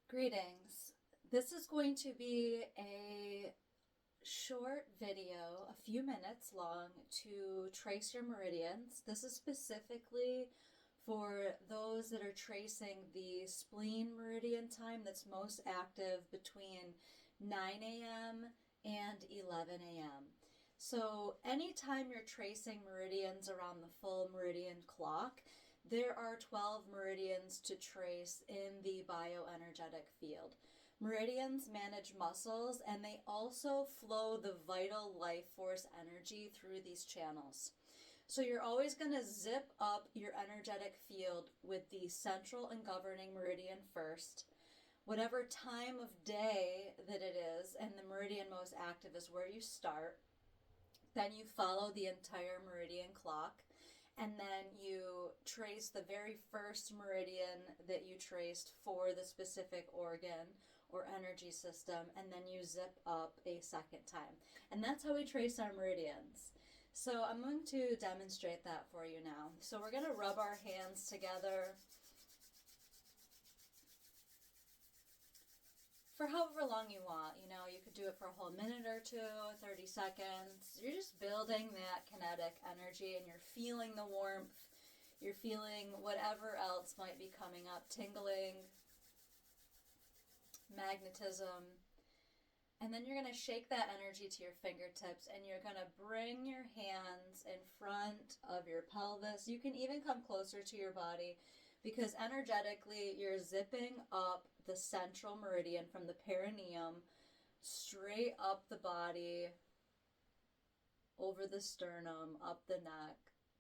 Greetings. This is going to be a short video, a few minutes long, to trace your meridians. This is specifically for those that are tracing the spleen meridian time that's most active between 9 a.m. and 11 a.m. So anytime you're tracing meridians around the full meridian clock, there are 12 meridians to trace in the bioenergetic field. Meridians manage muscles, and they also flow the vital life force energy through these channels. So you're always going to zip up your energetic field with the central and governing meridian first. Whatever time of day that it is, and the meridian most active is where you start. Then you follow the entire meridian clock, and then you trace the very first meridian that you traced for the specific organ or energy system, and then you zip up a second time. And that's how we trace our meridians. So I'm going to demonstrate that for you now. So we're going to rub our hands together for however long you want. You could do it for a whole minute or two, 30 seconds. You're just building that kinetic energy, and you're feeling the warmth. You're feeling whatever else might be coming up, tingling, magnetism. And then you're going to shake that energy to your fingertips, and you're going to bring your hands in front of your pelvis. You can even come closer to your body, because energetically you're zipping up the central meridian from the perineum straight up the body, over the sternum, up the neck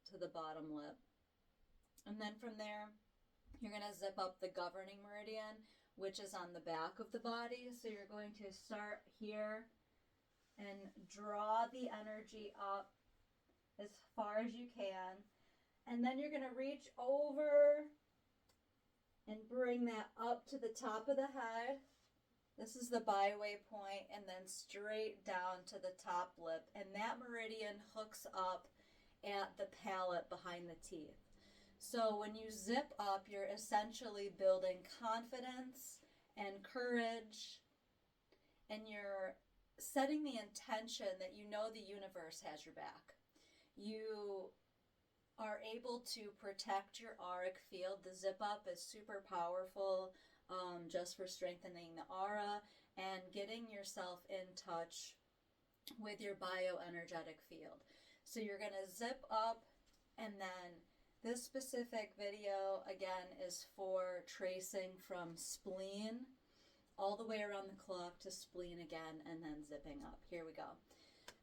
to the bottom lip. And then from there, you're going to zip up the governing meridian, which is on the back of the body. So you're going to start here and draw the energy up as far as you can. And then you're going to reach over and bring that up to the top of the head. This is the byway point, and then straight down to the top lip. And that meridian hooks up at the palate behind the teeth. So when you zip up, you're essentially building confidence and courage, and you're setting the intention that you know the universe has your back. You are able to protect your auric field. The zip up is super powerful, just for strengthening the aura and getting yourself in touch with your bioenergetic field. So you're going to zip up, and then this specific video, again, is for tracing from spleen all the way around the clock to spleen again, and then zipping up. Here we go.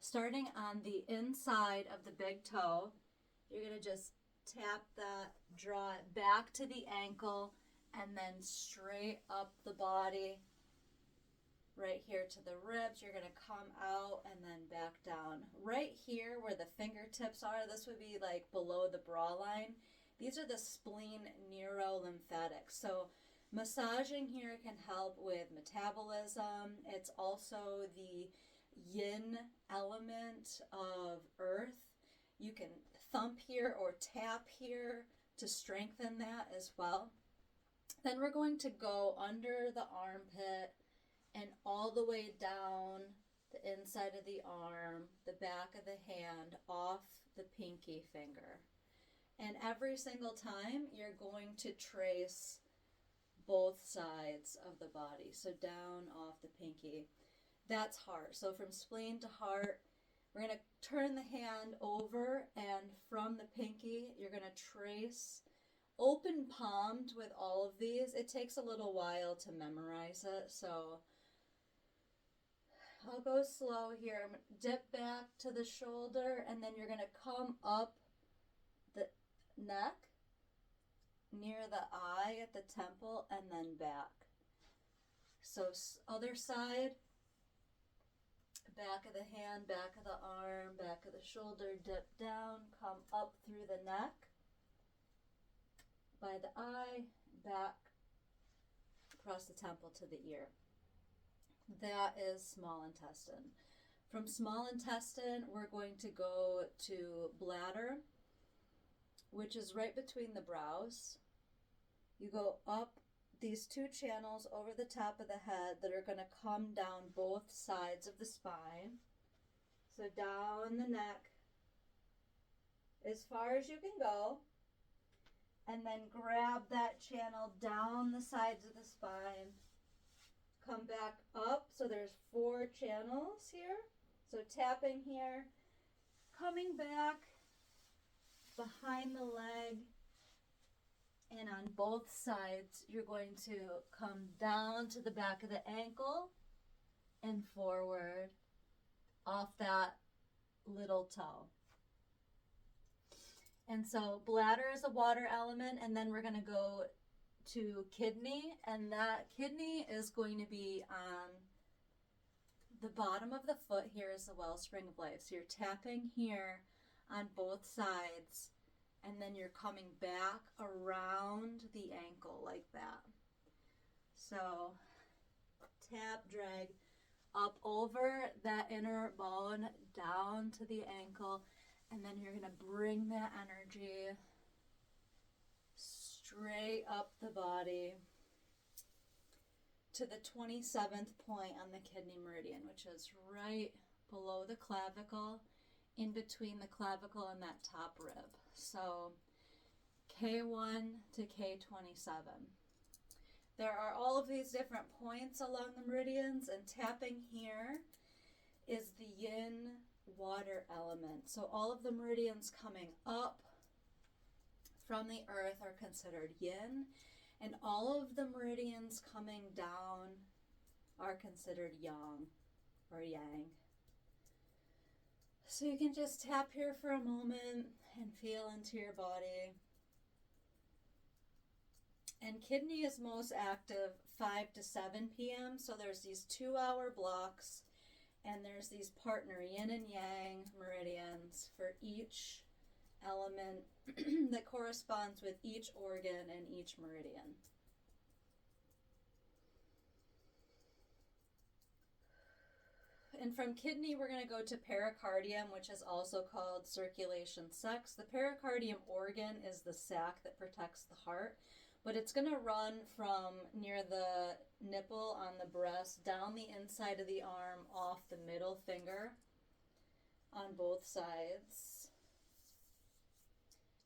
Starting on the inside of the big toe, you're going to just tap that, draw it back to the ankle, and then straight up the body, right here to the ribs. You're going to come out and then back down. Right here where the fingertips are, this would be like below the bra line. These are the spleen neurolymphatics. So massaging here can help with metabolism. It's also the yin element of earth. You can thump here or tap here to strengthen that as well. Then we're going to go under the armpit and all the way down the inside of the arm, the back of the hand, off the pinky finger. And every single time you're going to trace both sides of the body. So down off the pinky. That's heart. So from spleen to heart, we're going to turn the hand over, and from the pinky, you're going to trace open palmed with all of these. It takes a little while to memorize it, so I'll go slow here. I'm going to dip back to the shoulder, and then you're going to come up the neck, near the eye at the temple, and then back. So other side. Back of the hand, back of the arm, back of the shoulder, dip down, come up through the neck, by the eye, back across the temple to the ear. That is small intestine. From small intestine, we're going to go to bladder, which is right between the brows. You go up these two channels over the top of the head that are going to come down both sides of the spine. So down the neck as far as you can go, and then grab that channel down the sides of the spine. Come back up, so there's 4 channels here. So tapping here, coming back behind the leg, and on both sides you're going to come down to the back of the ankle and forward off that little toe. And so bladder is a water element, and then we're going to go to kidney, and that kidney is going to be on the bottom of the foot. Here is the wellspring of life. So you're tapping here on both sides, and then you're coming back around the ankle like that. So tap, drag up over that inner bone down to the ankle, and then you're going to bring that energy straight up the body to the 27th point on the kidney meridian, which is right below the clavicle, in between the clavicle and that top rib. So K1 to K27. There are all of these different points along the meridians, and tapping here is the yin water element. So all of the meridians coming up from the earth are considered yin, and all of the meridians coming down are considered yang or yang. So you can just tap here for a moment and feel into your body. And kidney is most active 5 to 7 p.m. So there's these 2-hour blocks, and there's these partner yin and yang meridians for each element that corresponds with each organ and each meridian. And from kidney, we're going to go to pericardium, which is also called circulation sac. The pericardium organ is the sac that protects the heart, but it's going to run from near the nipple on the breast, down the inside of the arm, off the middle finger on both sides.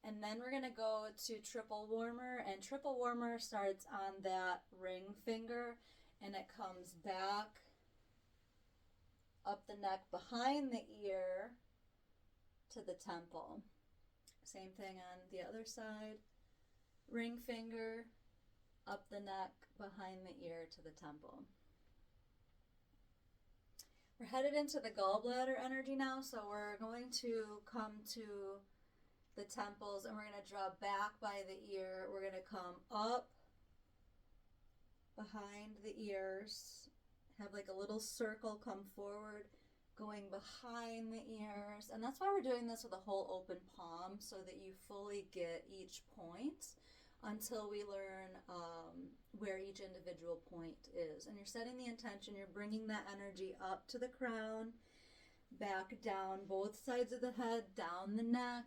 And then we're going to go to triple warmer, and triple warmer starts on that ring finger, and it comes back up the neck behind the ear to the temple. Same thing on the other side. Ring finger up the neck behind the ear to the temple. We're headed into the gallbladder energy now, so we're going to come to the temples, and we're going to draw back by the ear. We're going to come up behind the ears, have like a little circle come forward, going behind the ears. And that's why we're doing this with a whole open palm, so that you fully get each point until we learn where each individual point is. And you're setting the intention, you're bringing that energy up to the crown, back down both sides of the head, down the neck.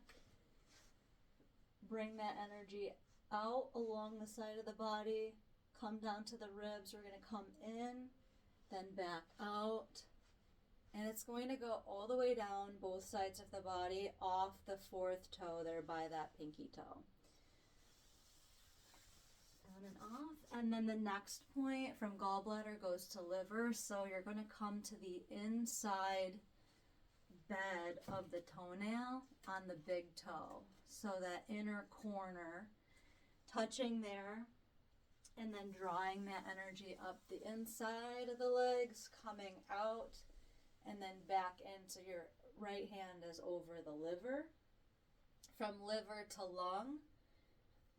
Bring that energy out along the side of the body, come down to the ribs. We're going to come in, then back out. And it's going to go all the way down both sides of the body, off the 4th toe there by that pinky toe. Down and off. And then the next point from gallbladder goes to liver. So you're going to come to the inside bed of the toenail on the big toe. So that inner corner, touching there, and then drawing that energy up the inside of the legs, coming out, and then back into your right hand is over the liver. From liver to lung,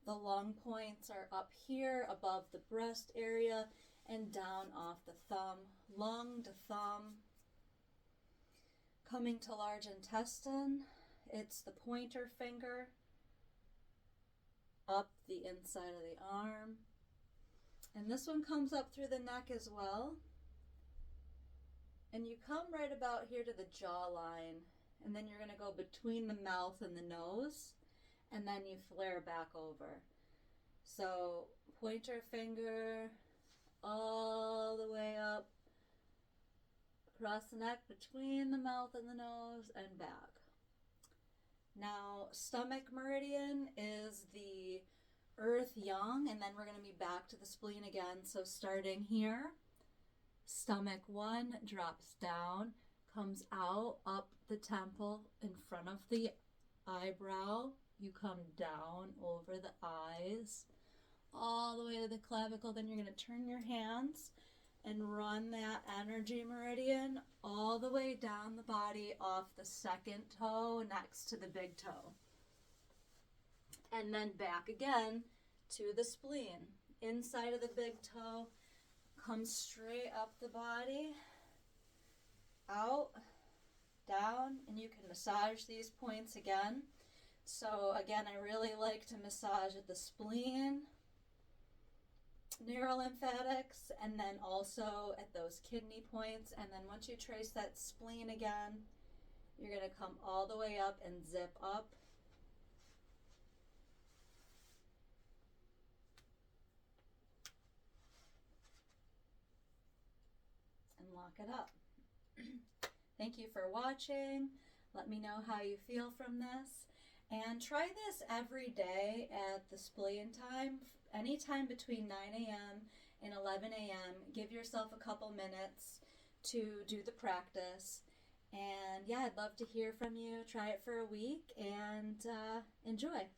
the lung points are up here above the breast area and down off the thumb, lung to thumb. Coming to large intestine, it's the pointer finger up the inside of the arm. And this one comes up through the neck as well. And you come right about here to the jawline, and then you're going to go between the mouth and the nose, and then you flare back over. So pointer finger all the way up across the neck, between the mouth and the nose, and back. Now, stomach meridian is the earth yang, and then we're going to be back to the spleen again. So starting here, stomach 1 drops down, comes out, up the temple in front of the eyebrow. You come down over the eyes, all the way to the clavicle. Then you're going to turn your hands and run that energy meridian all the way down the body, off the second toe next to the big toe. And then back again to the spleen. Inside of the big toe, come straight up the body, out, down, and you can massage these points again. So again, I really like to massage at the spleen, neurolymphatics, and then also at those kidney points. And then once you trace that spleen again, you're going to come all the way up and zip up. And lock it up. Thank you for watching. Let me know how you feel from this. And try this every day at the spleen time, anytime between 9 a.m. and 11 a.m. Give yourself a couple minutes to do the practice. And yeah, I'd love to hear from you. Try it for a week and enjoy.